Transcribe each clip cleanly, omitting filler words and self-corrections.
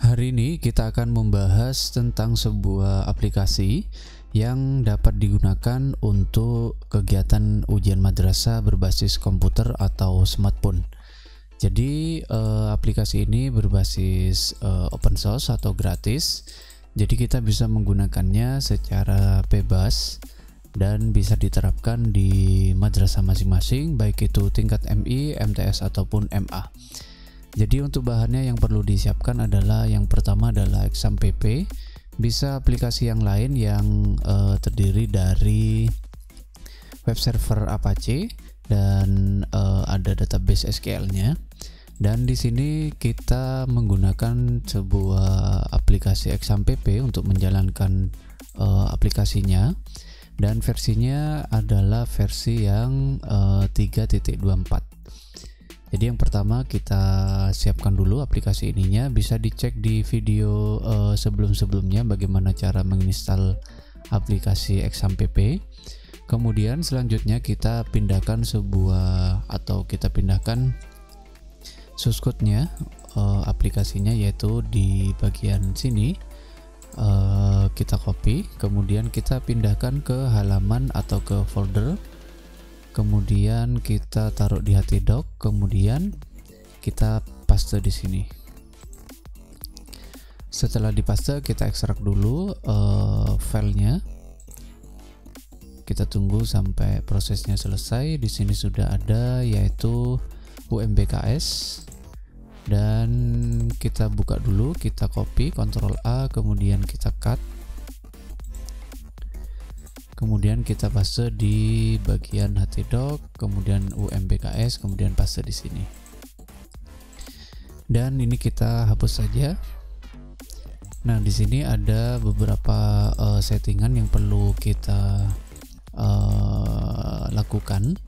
Hari ini kita akan membahas tentang sebuah aplikasi yang dapat digunakan untuk kegiatan ujian madrasah berbasis komputer atau smartphone. Jadi aplikasi ini berbasis open source atau gratis. Jadi kita bisa menggunakannya secara bebas dan bisa diterapkan di madrasah masing-masing, baik itu tingkat MI, MTS ataupun MA. Jadi untuk bahannya yang perlu disiapkan adalah yang pertama adalah exam PP, bisa aplikasi yang lain yang terdiri dari web server Apache dan ada database SQL-nya. Dan di sini kita menggunakan sebuah aplikasi exam PP untuk menjalankan aplikasinya, dan versinya adalah versi yang 3.24. Jadi yang pertama kita siapkan dulu aplikasi ininya. Bisa dicek di video sebelum-sebelumnya bagaimana cara menginstal aplikasi exam PP. Kemudian selanjutnya kita pindahkan source code-nya, aplikasinya, yaitu di bagian sini. Kita copy, kemudian kita pindahkan ke halaman atau ke folder. Kemudian kita taruh di htdoc, kemudian kita paste di sini. Setelah dipaste, kita ekstrak dulu filenya. Kita tunggu sampai prosesnya selesai. Di sini sudah ada, yaitu UMBKS, dan kita buka dulu. Kita copy, Ctrl A, kemudian kita cut. Kemudian kita paste di bagian htdoc, kemudian UMBKS, kemudian paste di sini. Dan ini kita hapus saja. Nah, di sini ada beberapa settingan yang perlu kita lakukan.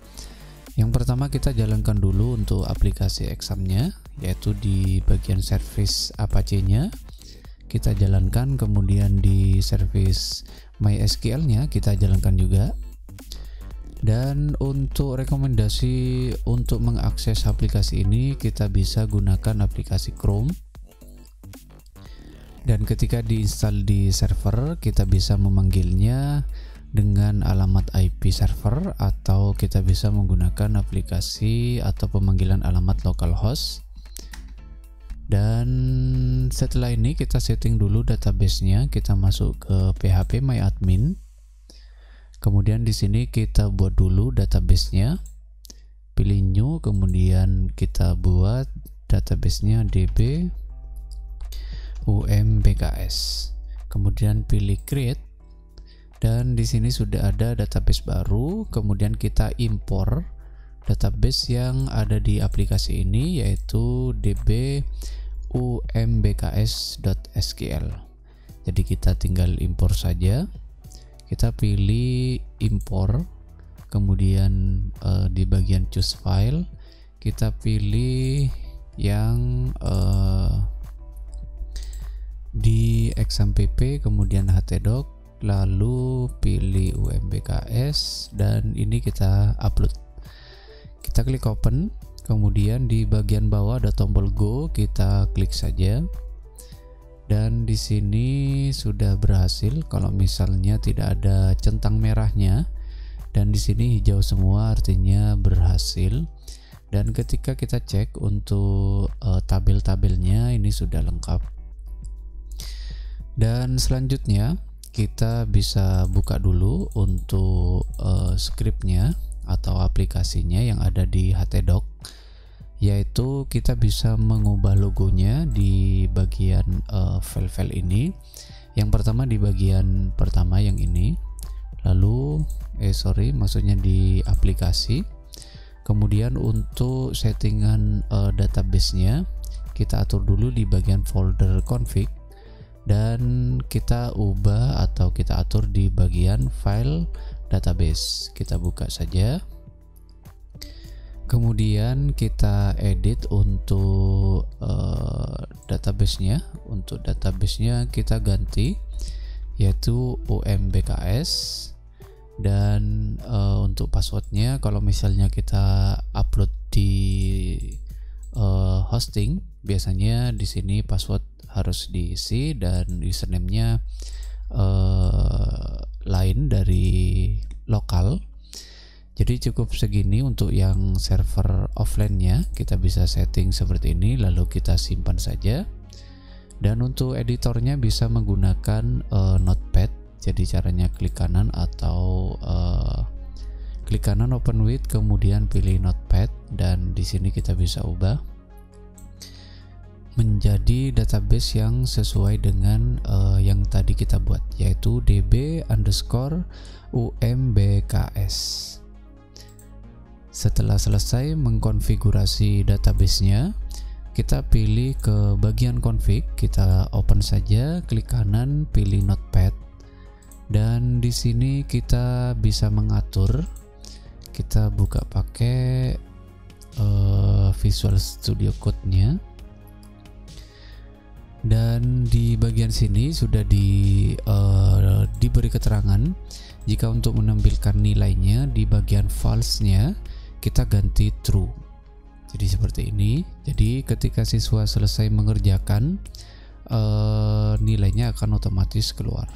Yang pertama kita jalankan dulu untuk aplikasi examnya, yaitu di bagian service Apache-nya kita jalankan, kemudian di service MySQL-nya kita jalankan juga. Dan untuk rekomendasi untuk mengakses aplikasi ini, kita bisa gunakan aplikasi Chrome. Dan ketika diinstal di server, kita bisa memanggilnya dengan alamat IP server, atau kita bisa menggunakan aplikasi atau pemanggilan alamat localhost. Dan setelah ini kita setting dulu database-nya. Kita masuk ke phpMyAdmin. Kemudian di sini kita buat dulu database-nya. Pilih new, kemudian kita buat database-nya db umbks. Kemudian pilih create. Dan di sini sudah ada database baru. Kemudian kita impor database yang ada di aplikasi ini, yaitu db umbks.sql. Jadi kita tinggal impor saja. Kita pilih impor, kemudian di bagian choose file kita pilih yang di exam pp, kemudian htdoc, lalu pilih umbks, dan ini kita upload. Kita klik open, kemudian di bagian bawah ada tombol go, kita klik saja. Dan di sini sudah berhasil. Kalau misalnya tidak ada centang merahnya dan di sini hijau semua, artinya berhasil. Dan ketika kita cek untuk tabel-tabelnya, ini sudah lengkap. Dan selanjutnya kita bisa buka dulu untuk scriptnya atau aplikasinya yang ada di htdoc, yaitu kita bisa mengubah logonya di bagian file-file ini. Yang pertama di bagian pertama yang ini, lalu maksudnya di aplikasi. Kemudian untuk settingan database-nya kita atur dulu di bagian folder config, dan kita ubah atau kita atur di bagian file database. Kita buka saja. Kemudian kita edit untuk database-nya. Untuk database-nya kita ganti, yaitu umbks. Dan untuk passwordnya, kalau misalnya kita upload di hosting, biasanya di sini password harus diisi, dan username-nya lain dari lokal. Jadi cukup segini untuk yang server offline-nya. Kita bisa setting seperti ini, lalu kita simpan saja. Dan untuk editornya bisa menggunakan Notepad. Jadi caranya klik kanan atau klik kanan open with, kemudian pilih Notepad, dan di sini kita bisa ubah menjadi database yang sesuai dengan yang tadi kita buat, yaitu db_umbks. Setelah selesai mengkonfigurasi databasenya, kita pilih ke bagian config, kita open saja, klik kanan, pilih Notepad, dan di sini kita bisa mengatur. Kita buka pakai Visual Studio Code-nya. Dan di bagian sini sudah diberi keterangan jika untuk menampilkan nilainya di bagian false-nya kita ganti true. Jadi seperti ini. Jadi ketika siswa selesai mengerjakan, nilainya akan otomatis keluar.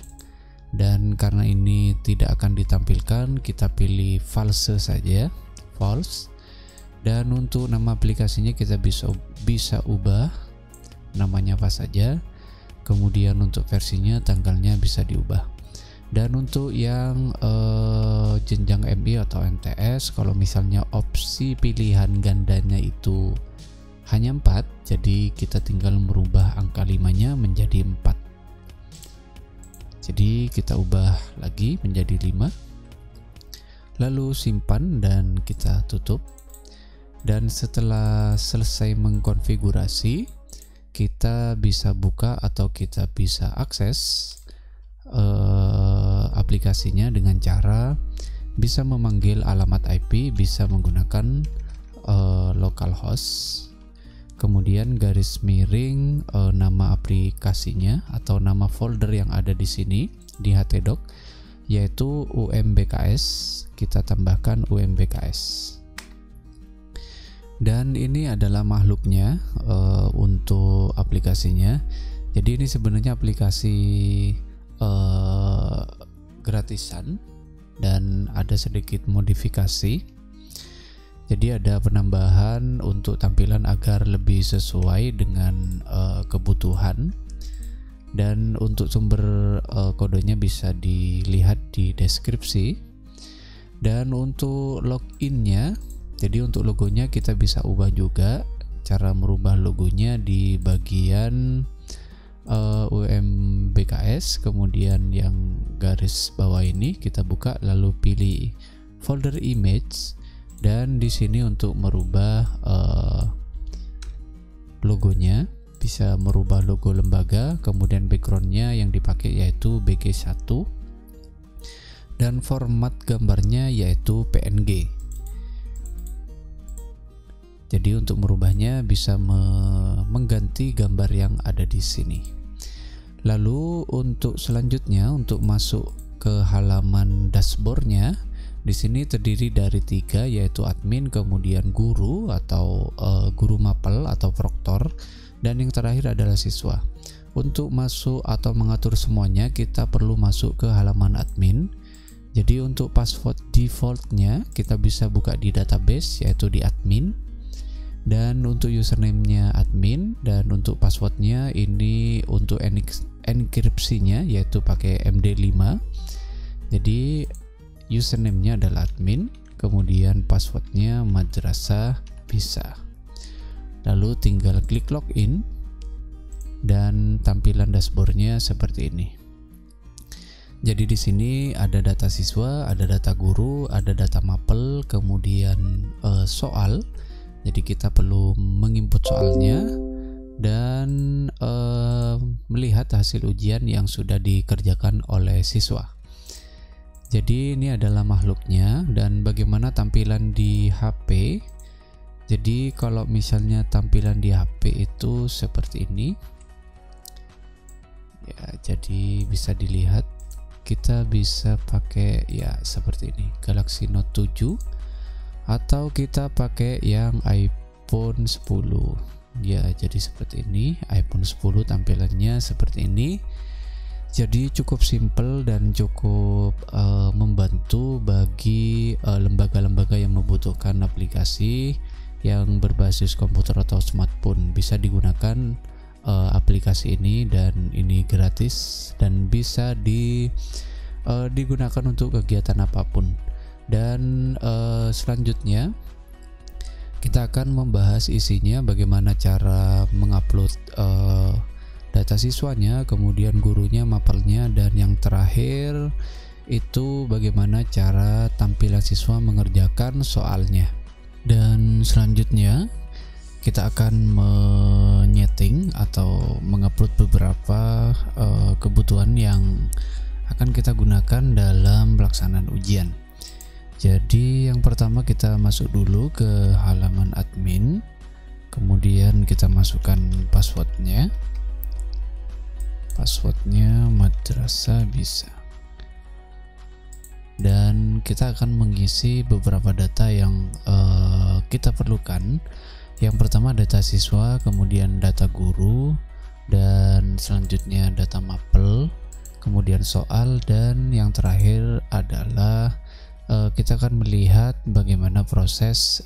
Dan karena ini tidak akan ditampilkan, kita pilih false saja, false. Dan untuk nama aplikasinya kita bisa ubah namanya apa saja, kemudian untuk versinya, tanggalnya bisa diubah. Dan untuk yang jenjang MI atau MTS, kalau misalnya opsi pilihan gandanya itu hanya 4, jadi kita tinggal merubah angka 5-nya menjadi 4. Jadi kita ubah lagi menjadi 5, lalu simpan dan kita tutup. Dan setelah selesai mengkonfigurasi, kita bisa buka atau kita bisa akses aplikasinya dengan cara bisa memanggil alamat IP, bisa menggunakan localhost, kemudian garis miring nama aplikasinya atau nama folder yang ada di sini di htdoc, yaitu umbks. Kita tambahkan umbks. Dan ini adalah makhluknya untuk aplikasinya. Jadi ini sebenarnya aplikasi gratisan dan ada sedikit modifikasi. Jadi ada penambahan untuk tampilan agar lebih sesuai dengan kebutuhan. Dan untuk sumber kodenya bisa dilihat di deskripsi. Dan untuk loginnya, jadi untuk logonya kita bisa ubah juga. Cara merubah logonya di bagian umbks, kemudian yang garis bawah ini kita buka, lalu pilih folder image, dan di sini untuk merubah logonya bisa merubah logo lembaga, kemudian backgroundnya yang dipakai yaitu BG1, dan format gambarnya yaitu PNG. Jadi untuk merubahnya bisa mengganti gambar yang ada di sini. Lalu untuk selanjutnya, untuk masuk ke halaman dashboardnya, di sini terdiri dari 3, yaitu admin, kemudian guru atau guru mapel atau proktor, dan yang terakhir adalah siswa. Untuk masuk atau mengatur semuanya, kita perlu masuk ke halaman admin. Jadi untuk password defaultnya kita bisa buka di database, yaitu di admin. Dan untuk username-nya admin, dan untuk passwordnya ini untuk enkripsinya yaitu pakai MD5. Jadi username-nya adalah admin, kemudian passwordnya madrasah bisa. Lalu tinggal klik login dan tampilan dashboardnya seperti ini. Jadi di sini ada data siswa, ada data guru, ada data mapel, kemudian soal. Jadi kita perlu menginput soalnya dan melihat hasil ujian yang sudah dikerjakan oleh siswa. Jadi ini adalah makhluknya dan bagaimana tampilan di HP. Jadi kalau misalnya tampilan di HP itu seperti ini. Ya, jadi bisa dilihat, kita bisa pakai ya seperti ini, Galaxy Note 7, atau kita pakai yang iPhone 10. Ya, jadi seperti ini. iPhone 10 tampilannya seperti ini. Jadi cukup simple dan cukup membantu bagi lembaga-lembaga yang membutuhkan aplikasi yang berbasis komputer atau smartphone. Bisa digunakan aplikasi ini, dan ini gratis dan bisa digunakan untuk kegiatan apapun. Dan selanjutnya kita akan membahas isinya, bagaimana cara mengupload data siswanya, kemudian gurunya, mapelnya, dan yang terakhir itu bagaimana cara tampilan siswa mengerjakan soalnya. Dan selanjutnya kita akan menyeting atau mengupload beberapa kebutuhan yang akan kita gunakan dalam pelaksanaan ujian. Jadi yang pertama kita masuk dulu ke halaman admin, kemudian kita masukkan passwordnya madrasah bisa, dan kita akan mengisi beberapa data yang kita perlukan. Yang pertama data siswa, kemudian data guru, dan selanjutnya data mapel, kemudian soal, dan yang terakhir adalah kita akan melihat bagaimana proses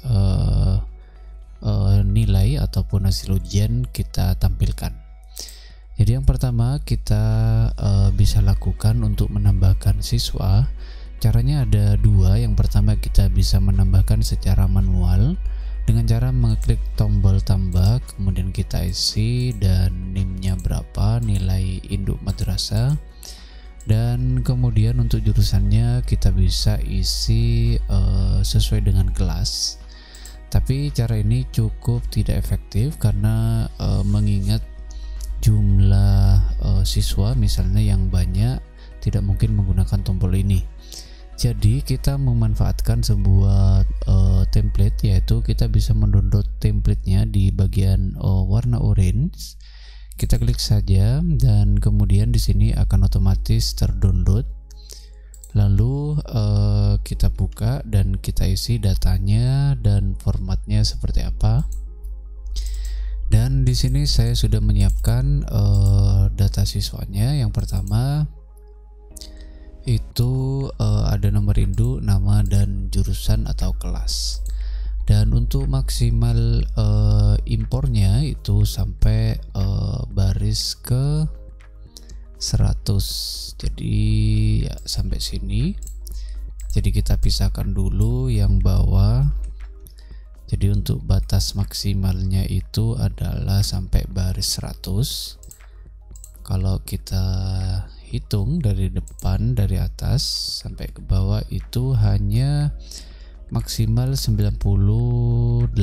nilai ataupun hasil ujian kita tampilkan. Jadi yang pertama kita bisa lakukan untuk menambahkan siswa. Caranya ada dua. Yang pertama kita bisa menambahkan secara manual dengan cara mengklik tombol tambah, kemudian kita isi dan NIM-nya berapa, nilai induk madrasah, dan kemudian untuk jurusannya kita bisa isi sesuai dengan kelas. Tapi cara ini cukup tidak efektif karena mengingat jumlah siswa misalnya yang banyak, tidak mungkin menggunakan tombol ini. Jadi kita memanfaatkan sebuah template, yaitu kita bisa mendownload templatenya di bagian warna orange. Kita klik saja dan kemudian di sini akan otomatis terdownload. Lalu kita buka dan kita isi datanya dan formatnya seperti apa. Dan di sini saya sudah menyiapkan data siswanya. Yang pertama itu ada nomor induk, nama, dan jurusan atau kelas. Dan untuk maksimal impornya itu sampai baris ke 100. Jadi ya sampai sini. Jadi kita pisahkan dulu yang bawah. Jadi untuk batas maksimalnya itu adalah sampai baris 100. Kalau kita hitung dari depan, dari atas sampai ke bawah, itu hanya maksimal 98.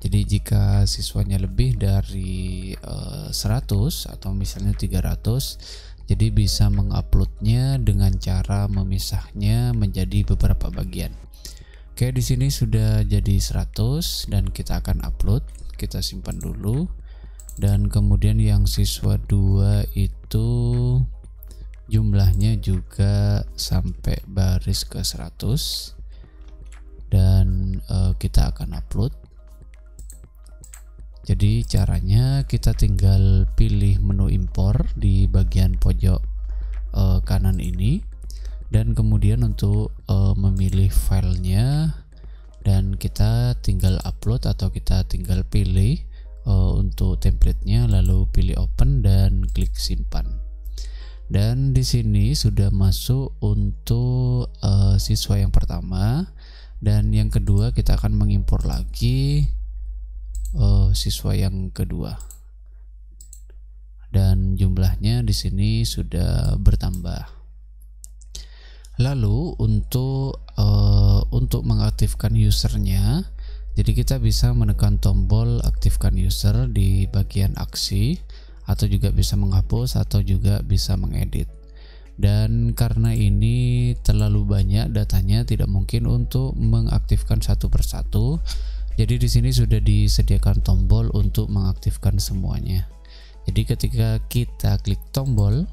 Jadi jika siswanya lebih dari 100 atau misalnya 300, jadi bisa menguploadnya dengan cara memisahnya menjadi beberapa bagian. Oke, di sini sudah jadi 100 dan kita akan upload. Kita simpan dulu. Dan kemudian yang siswa 2 itu jumlahnya juga sampai baris ke 100 dan kita akan upload. Jadi caranya kita tinggal pilih menu impor di bagian pojok kanan ini, dan kemudian untuk memilih filenya, dan kita tinggal upload atau kita tinggal pilih untuk templatenya, lalu pilih open dan klik simpan. Dan di sini sudah masuk untuk siswa yang pertama, dan yang kedua kita akan mengimpor lagi siswa yang kedua, dan jumlahnya di sini sudah bertambah. Lalu untuk mengaktifkan usernya, jadi kita bisa menekan tombol aktifkan user di bagian aksi, atau juga bisa menghapus atau juga bisa mengedit. Dan karena ini terlalu banyak datanya, tidak mungkin untuk mengaktifkan satu persatu. Jadi di sini sudah disediakan tombol untuk mengaktifkan semuanya. Jadi ketika kita klik tombol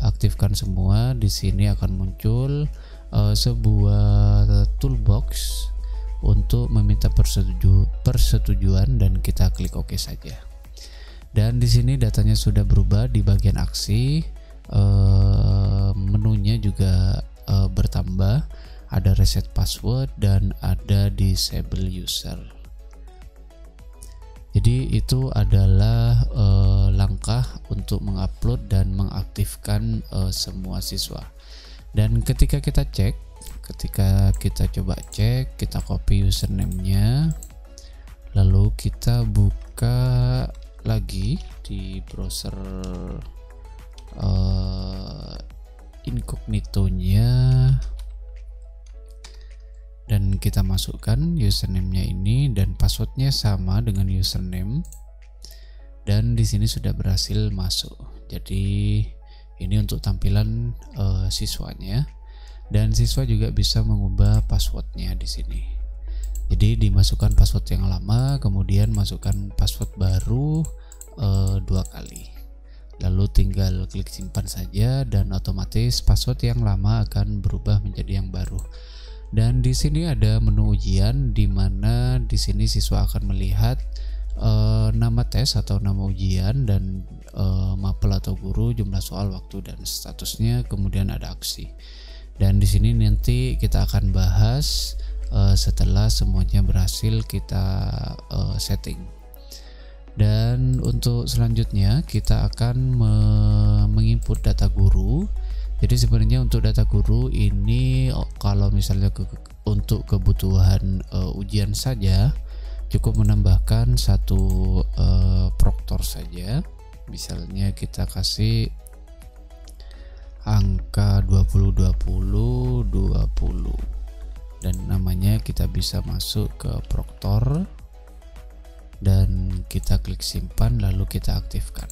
aktifkan semua, di sini akan muncul sebuah toolbox untuk meminta persetujuan dan kita klik OK saja. Dan di sini datanya sudah berubah di bagian aksi, menunya juga bertambah, ada reset password dan ada disable user. Jadi itu adalah langkah untuk mengupload dan mengaktifkan semua siswa. Dan ketika kita coba cek, kita copy username-nya, lalu kita buka lagi di browser incognito-nya, dan kita masukkan username-nya ini dan passwordnya sama dengan username, dan di sini sudah berhasil masuk. Jadi ini untuk tampilan siswanya, dan siswa juga bisa mengubah passwordnya di sini. Jadi dimasukkan password yang lama, kemudian masukkan password baru 2 kali, lalu tinggal klik simpan saja, dan otomatis password yang lama akan berubah menjadi yang baru. Dan di sini ada menu ujian, di mana di sini siswa akan melihat nama tes atau nama ujian, dan mapel atau guru, jumlah soal, waktu, dan statusnya. Kemudian ada aksi. Dan di sini nanti kita akan bahas setelah semuanya berhasil kita setting. Dan untuk selanjutnya kita akan menginput data guru. Jadi sebenarnya untuk data guru ini kalau misalnya untuk kebutuhan ujian saja cukup menambahkan satu proktor saja. Misalnya kita kasih angka 20 20 20 dan namanya kita bisa masuk ke proktor dan kita klik simpan, lalu kita aktifkan.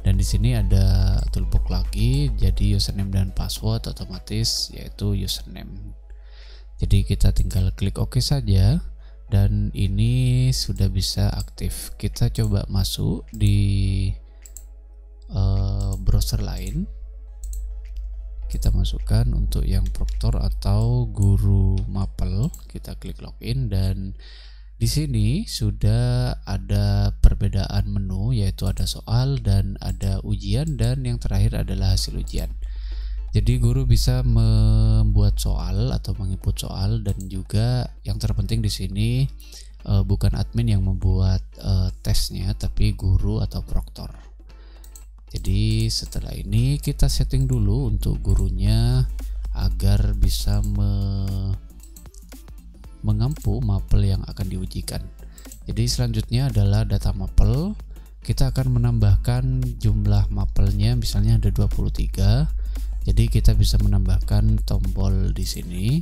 Dan di sini ada toolbox lagi, jadi username dan password otomatis yaitu username. Jadi kita tinggal klik OK saja dan ini sudah bisa aktif. Kita coba masuk di browser lain. Kita masukkan untuk yang proktor atau guru mapel, kita klik login, dan di sini sudah ada perbedaan menu, yaitu ada soal dan ada ujian, dan yang terakhir adalah hasil ujian. Jadi guru bisa membuat soal atau menginput soal, dan juga yang terpenting di sini bukan admin yang membuat tesnya, tapi guru atau proktor. Jadi setelah ini kita setting dulu untuk gurunya agar bisa mengampu mapel yang akan diujikan. Jadi selanjutnya adalah data mapel. Kita akan menambahkan jumlah mapelnya, misalnya ada 23. Jadi kita bisa menambahkan tombol di sini.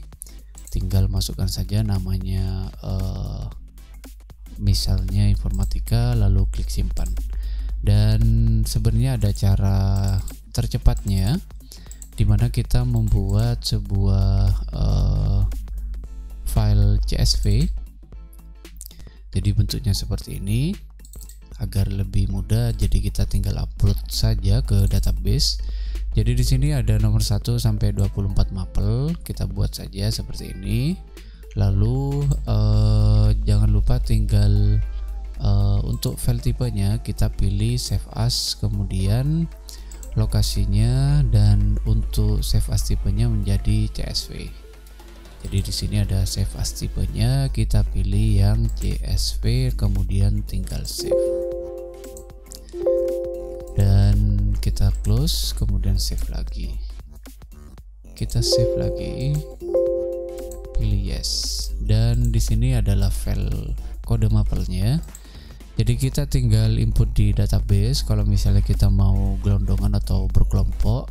Tinggal masukkan saja namanya, misalnya informatika, lalu klik simpan. Dan sebenarnya ada cara tercepatnya, dimana kita membuat sebuah file CSV. Jadi bentuknya seperti ini agar lebih mudah. Jadi kita tinggal upload saja ke database. Jadi di sini ada nomor 1 sampai 24 mapel. Kita buat saja seperti ini. Lalu jangan lupa tinggal untuk file tipenya kita pilih save as, kemudian lokasinya, dan untuk save as tipenya menjadi CSV. Jadi di sini ada save as tipenya, kita pilih yang CSV, kemudian tinggal save. Dan kita close, kemudian save lagi. Kita save lagi, pilih yes. Dan di sini adalah file kode mapelnya. Jadi kita tinggal input di database kalau misalnya kita mau gelondongan atau berkelompok,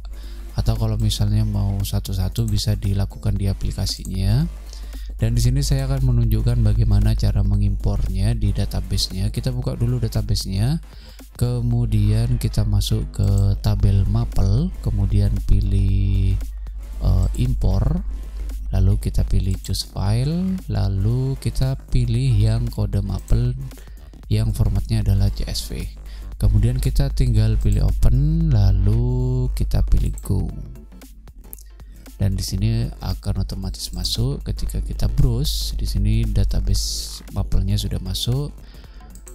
atau kalau misalnya mau satu-satu bisa dilakukan di aplikasinya. Dan di sini saya akan menunjukkan bagaimana cara mengimpornya di database-nya. Kita buka dulu database-nya, kemudian kita masuk ke tabel mapel, kemudian pilih impor, lalu kita pilih choose file, lalu kita pilih yang kode mapel yang formatnya adalah CSV. Kemudian kita tinggal pilih open, lalu kita pilih go. dan di sini akan otomatis masuk ketika kita browse. Di sini database mapelnya sudah masuk,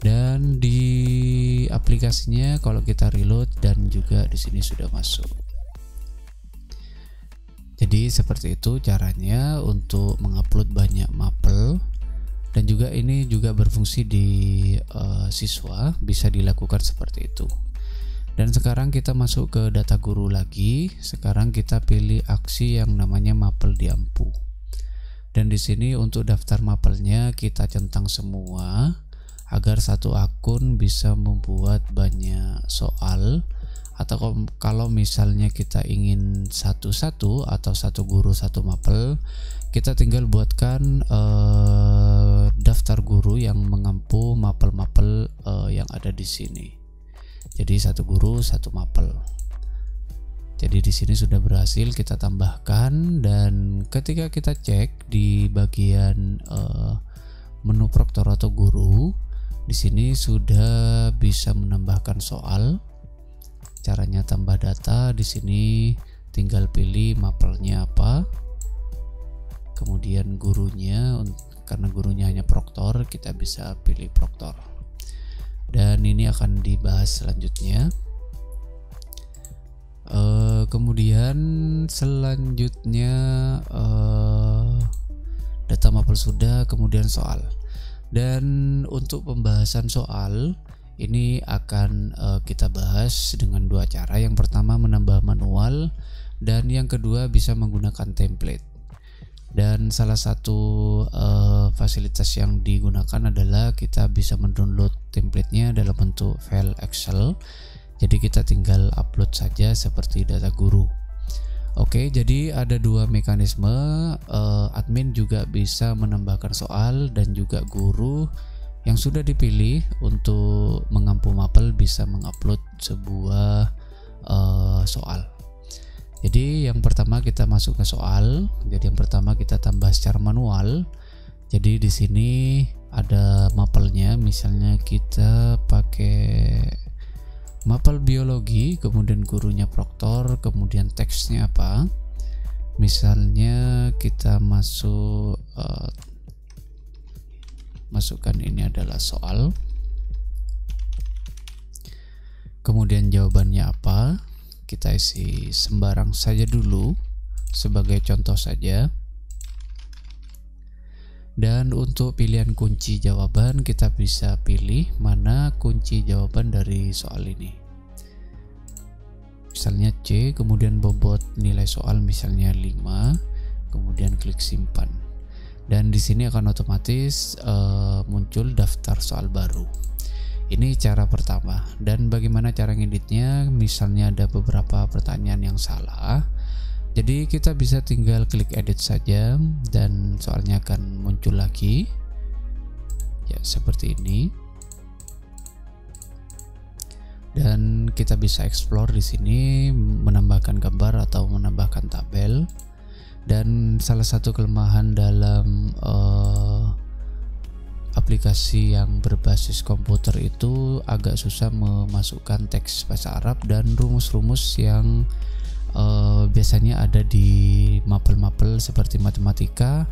dan di aplikasinya kalau kita reload dan juga di sini sudah masuk. Jadi seperti itu caranya untuk mengupload banyak mapel, dan juga ini juga berfungsi di siswa, bisa dilakukan seperti itu. Dan sekarang kita masuk ke data guru lagi. Sekarang kita pilih aksi yang namanya mapel diampu. Dan di sini untuk daftar mapelnya kita centang semua agar satu akun bisa membuat banyak soal. Atau kalau misalnya kita ingin satu-satu atau satu guru satu mapel, kita tinggal buatkan daftar guru yang mengampu mapel-mapel yang ada di sini. Jadi satu guru satu mapel. Jadi di sini sudah berhasil kita tambahkan, dan ketika kita cek di bagian menu proktor atau guru, di sini sudah bisa menambahkan soal. Caranya tambah data, di sini tinggal pilih mapelnya apa, kemudian gurunya, karena gurunya hanya proktor kita bisa pilih proktor. Dan ini akan dibahas selanjutnya. Kemudian selanjutnya data mapel sudah, kemudian soal. Dan untuk pembahasan soal ini akan kita bahas dengan dua cara. Yang pertama menambah manual, dan yang kedua bisa menggunakan template. Dan salah satu fasilitas yang digunakan adalah kita bisa mendownload template-nya dalam bentuk file Excel. Jadi kita tinggal upload saja seperti data guru. Oke, jadi ada dua mekanisme. Admin juga bisa menambahkan soal, dan juga guru yang sudah dipilih untuk mengampu mapel bisa mengupload sebuah soal. Jadi yang pertama kita masuk ke soal. Jadi yang pertama kita tambah secara manual. Jadi di sini ada mapelnya, misalnya kita pakai mapel biologi, kemudian gurunya proktor, kemudian teksnya apa. Misalnya kita masukkan ini adalah soal. Kemudian jawabannya apa? Kita isi sembarang saja dulu sebagai contoh saja. Dan untuk pilihan kunci jawaban kita bisa pilih mana kunci jawaban dari soal ini. Misalnya C, kemudian bobot nilai soal misalnya 5, kemudian klik simpan. Dan di sini akan otomatis muncul daftar soal baru. Ini cara pertama. Dan bagaimana cara ngeditnya? Misalnya ada beberapa pertanyaan yang salah, jadi kita bisa tinggal klik edit saja dan soalnya akan muncul lagi ya seperti ini. Dan kita bisa explore di sini, menambahkan gambar atau menambahkan tabel. Dan salah satu kelemahan dalam aplikasi yang berbasis komputer itu agak susah memasukkan teks bahasa Arab dan rumus-rumus yang biasanya ada di mapel-mapel seperti matematika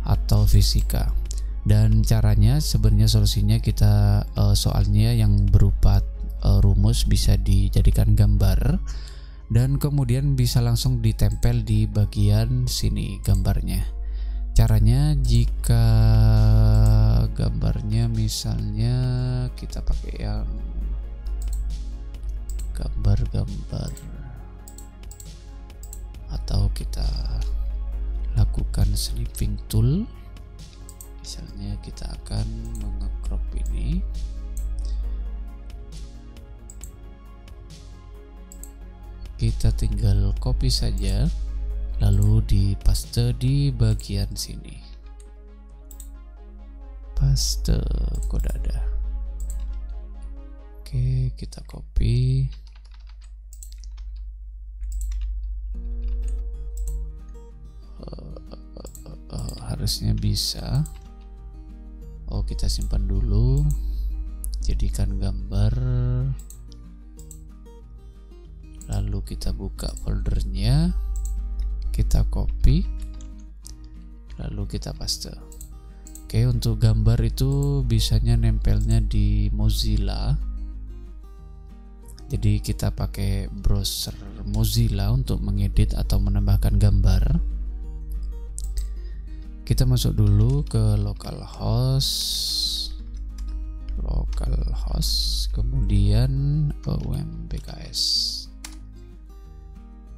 atau fisika. Dan caranya sebenarnya solusinya kita soalnya yang berupa rumus bisa dijadikan gambar, dan kemudian bisa langsung ditempel di bagian sini gambarnya. Caranya jika gambarnya misalnya kita pakai yang gambar-gambar, atau kita lakukan snipping tool. Misalnya kita akan mengecrop ini. Kita tinggal copy saja, lalu dipaste di bagian sini. Paste kode ada. Oke, kita copy. Harusnya bisa. Oh, kita simpan dulu. Jadikan gambar. Lalu kita buka foldernya. kita copy, lalu kita paste. Oke, untuk gambar itu bisanya nempelnya di Mozilla. Jadi kita pakai browser Mozilla untuk mengedit atau menambahkan gambar. Kita masuk dulu ke localhost, kemudian OMPKS,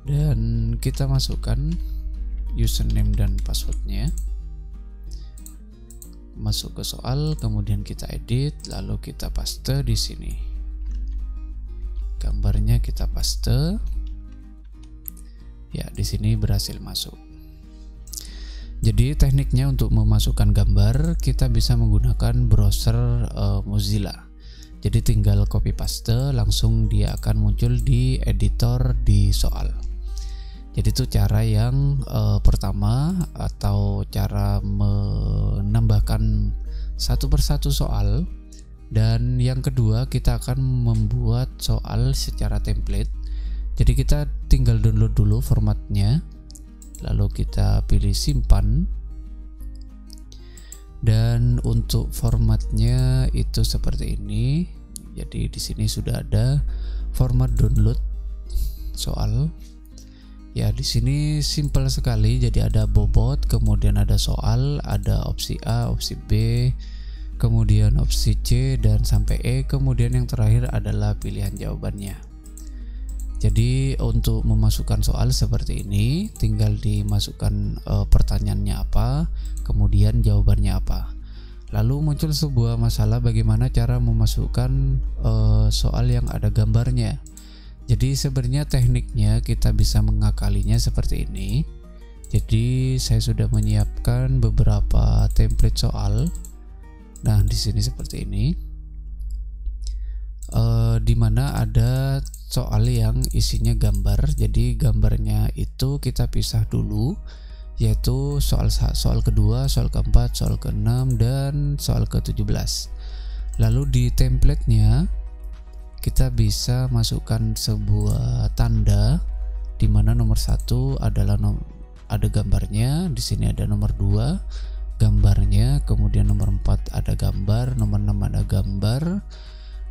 dan kita masukkan username dan passwordnya. Masuk ke soal, kemudian kita edit, lalu kita paste di sini. Gambarnya kita paste. Ya, di sini berhasil masuk. Jadi tekniknya untuk memasukkan gambar kita bisa menggunakan browser Mozilla. Jadi tinggal copy paste, langsung dia akan muncul di editor di soal. Jadi itu cara yang pertama, atau cara menambahkan satu persatu soal. Dan yang kedua, kita akan membuat soal secara template. Jadi kita tinggal download dulu formatnya, lalu kita pilih simpan. Dan untuk formatnya itu seperti ini. Jadi di sini sudah ada format download soal. Ya, di sini simple sekali. Jadi ada bobot, kemudian ada soal, ada opsi A, opsi B, kemudian opsi C dan sampai E, kemudian yang terakhir adalah pilihan jawabannya. Jadi untuk memasukkan soal seperti ini, tinggal dimasukkan pertanyaannya apa, kemudian jawabannya apa. Lalu muncul sebuah masalah, bagaimana cara memasukkan soal yang ada gambarnya. Jadi sebenarnya tekniknya kita bisa mengakalinya seperti ini. Jadi saya sudah menyiapkan beberapa template soal. Nah, di sini seperti ini. Di mana ada soal yang isinya gambar. Jadi gambarnya itu kita pisah dulu, yaitu soal kedua, soal keempat, soal keenam, dan soal ke-17. Lalu di templatenya kita bisa masukkan sebuah tanda di mana nomor 1 adalah ada gambarnya, di sini ada nomor 2 gambarnya, kemudian nomor 4 ada gambar, nomor 6 ada gambar,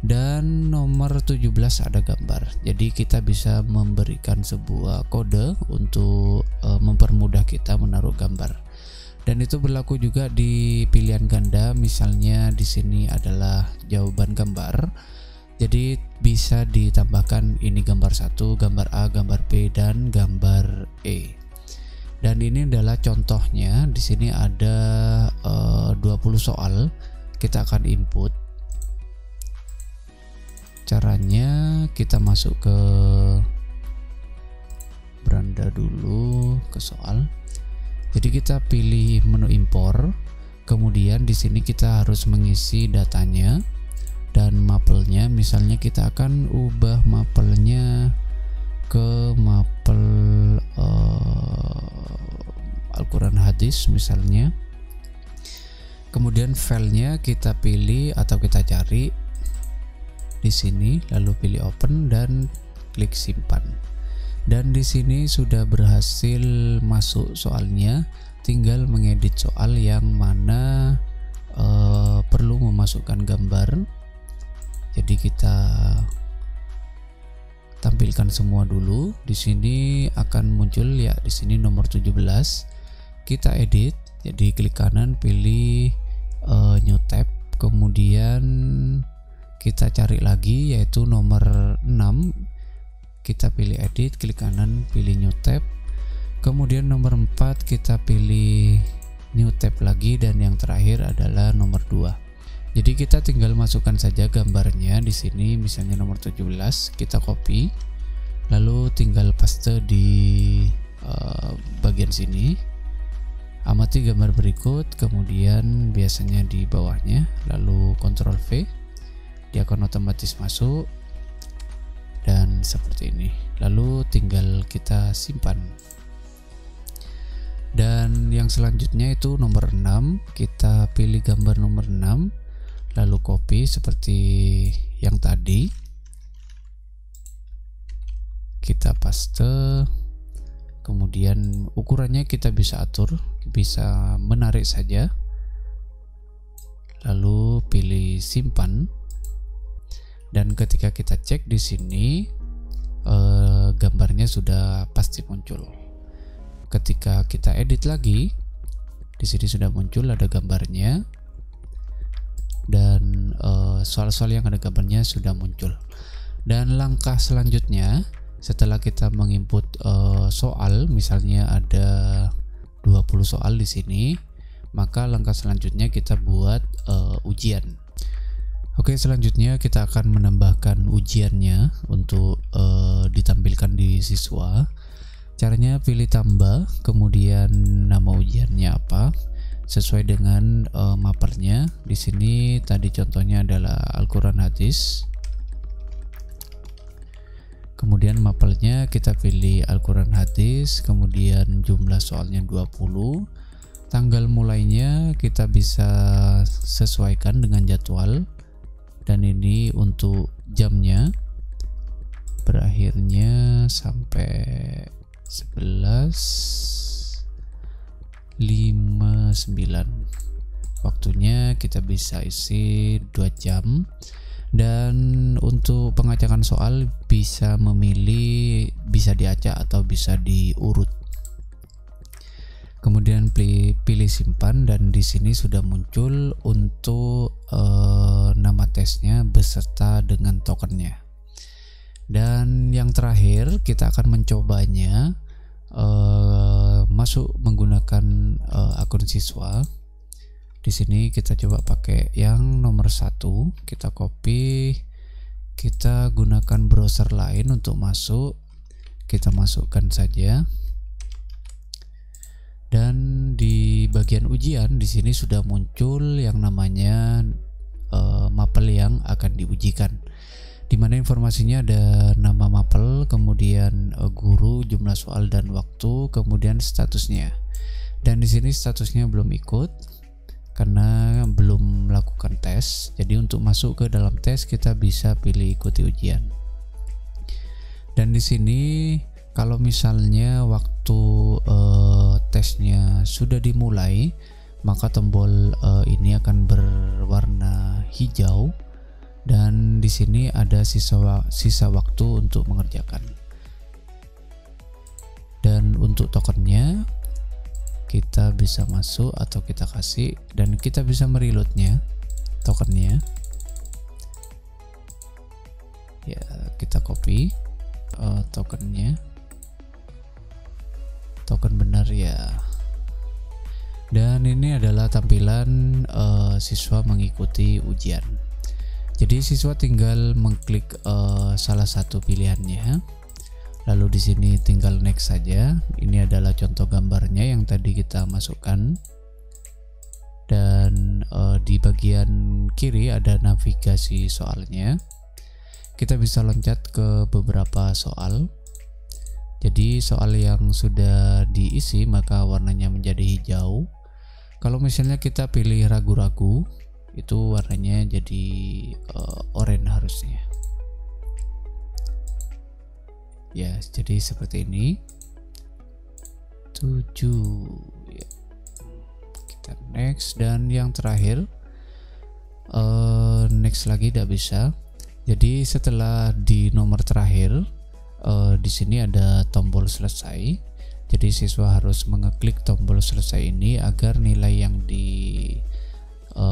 dan nomor 17 ada gambar. Jadi kita bisa memberikan sebuah kode untuk mempermudah kita menaruh gambar. Dan itu berlaku juga di pilihan ganda, misalnya di sini adalah jawaban gambar. Jadi bisa ditambahkan ini gambar 1, gambar A, gambar B, dan gambar E. Dan ini adalah contohnya. Di sini ada 20 soal. Kita akan input. Caranya kita masuk ke beranda dulu, ke soal. Jadi kita pilih menu impor. Kemudian di sini kita harus mengisi datanya dan mapelnya. Misalnya kita akan ubah mapelnya ke mapel Al-Quran hadis misalnya. Kemudian filenya kita pilih atau kita cari di sini, lalu pilih open dan klik simpan. Dan di sini sudah berhasil masuk soalnya. Tinggal mengedit soal yang mana perlu memasukkan gambar. Jadi kita tampilkan semua dulu. Di sini akan muncul ya, di sini nomor 17. Kita edit. Jadi klik kanan, pilih new tab, kemudian kita cari lagi yaitu nomor 6. Kita pilih edit, klik kanan, pilih new tab. Kemudian nomor 4 kita pilih new tab lagi, dan yang terakhir adalah nomor 2. Jadi kita tinggal masukkan saja gambarnya di sini, misalnya nomor 17, kita copy, lalu tinggal paste di bagian sini. Amati gambar berikut, kemudian biasanya di bawahnya, lalu Ctrl V, dia akan otomatis masuk dan seperti ini. Lalu tinggal kita simpan. Dan yang selanjutnya itu nomor 6, kita pilih gambar nomor 6. Lalu copy seperti yang tadi, kita paste, Kemudian ukurannya kita bisa atur, bisa menarik saja. Lalu pilih simpan. Dan ketika kita cek di sini, gambarnya sudah pasti muncul. Ketika kita edit lagi, di sini sudah muncul, ada gambarnya, dan soal-soal yang ada gambarnya sudah muncul. Dan langkah selanjutnya, setelah kita menginput soal, misalnya ada 20 soal di sini, maka langkah selanjutnya kita buat ujian. Oke, selanjutnya kita akan menambahkan ujiannya untuk ditampilkan di siswa. Caranya pilih tambah, kemudian nama ujiannya apa, sesuai dengan mappernya. Di sini tadi contohnya adalah Al-Quran hadis. Kemudian mapelnya kita pilih Al-Quran hadis, kemudian jumlah soalnya 20. Tanggal mulainya kita bisa sesuaikan dengan jadwal, dan ini untuk jamnya, berakhirnya sampai 11.59. Waktunya kita bisa isi 2 jam. Dan untuk pengacakan soal bisa memilih, bisa diacak atau bisa diurut. Kemudian pilih simpan, dan di sini sudah muncul untuk nama tesnya beserta dengan tokennya. Dan yang terakhir kita akan mencobanya masuk menggunakan akun siswa. Di sini kita coba pakai yang nomor 1, kita copy, kita gunakan browser lain untuk masuk, kita masukkan saja. Dan di bagian ujian di sini sudah muncul yang namanya mapel yang akan diujikan, di mana informasinya ada nama mapel, kemudian guru, jumlah soal dan waktu, kemudian statusnya. Dan di sini statusnya belum ikut karena belum melakukan tes. Jadi untuk masuk ke dalam tes kita bisa pilih ikuti ujian. Dan di sini kalau misalnya waktu tesnya sudah dimulai, maka tombol ini akan berwarna hijau, dan di sini ada sisa waktu untuk mengerjakan. Dan untuk tokennya kita bisa masuk atau kita kasih, dan kita bisa mereloadnya tokennya. Ya, kita copy tokennya, token benar ya. Dan ini adalah tampilan siswa mengikuti ujian. Jadi siswa tinggal mengklik salah satu pilihannya, lalu di sini tinggal next saja. Ini adalah contoh gambarnya yang tadi kita masukkan. Dan di bagian kiri ada navigasi soalnya. Kita bisa loncat ke beberapa soal. Jadi soal yang sudah diisi maka warnanya menjadi hijau. Kalau misalnya kita pilih ragu-ragu, itu warnanya jadi oranye harusnya. Ya, jadi seperti ini. 7 ya. Kita next, dan yang terakhir next lagi tidak bisa. Jadi setelah di nomor terakhir di sini ada tombol selesai. Jadi siswa harus mengeklik tombol selesai ini agar nilai yang dikerjakan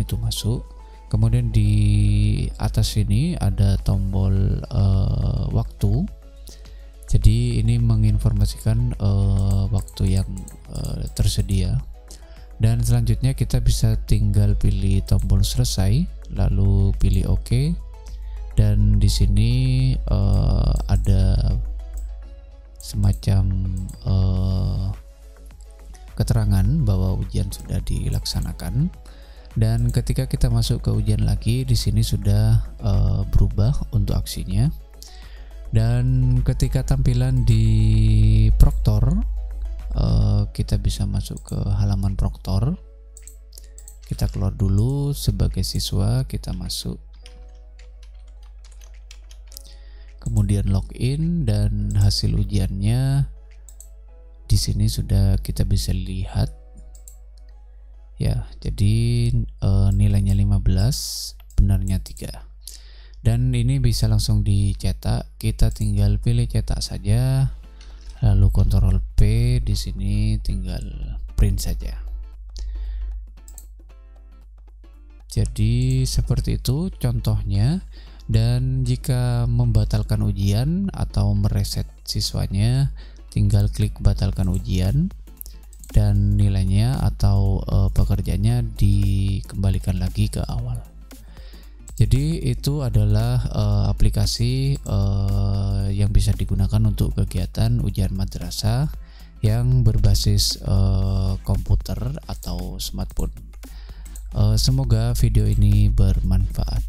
itu masuk. Kemudian di atas sini ada tombol waktu. Jadi ini menginformasikan waktu yang tersedia. Dan selanjutnya kita bisa tinggal pilih tombol selesai, lalu pilih OK. Dan di sini ada semacam keterangan bahwa ujian sudah dilaksanakan. Dan ketika kita masuk ke ujian lagi, di sini sudah berubah untuk aksinya. Dan ketika tampilan di Proktor, kita bisa masuk ke halaman Proktor. Kita keluar dulu sebagai siswa, kita masuk. Kemudian kemudian login, dan hasil ujiannya di sini sudah kita bisa lihat ya. Jadi nilainya 15, benarnya 3. Dan ini bisa langsung dicetak. Kita tinggal pilih cetak saja, lalu Ctrl P, di sini tinggal print saja. Jadi seperti itu contohnya. Dan jika membatalkan ujian atau mereset siswanya, tinggal klik batalkan ujian dan nilainya atau pekerjaannya dikembalikan lagi ke awal. Jadi itu adalah aplikasi yang bisa digunakan untuk kegiatan ujian madrasah yang berbasis komputer atau smartphone. Semoga video ini bermanfaat.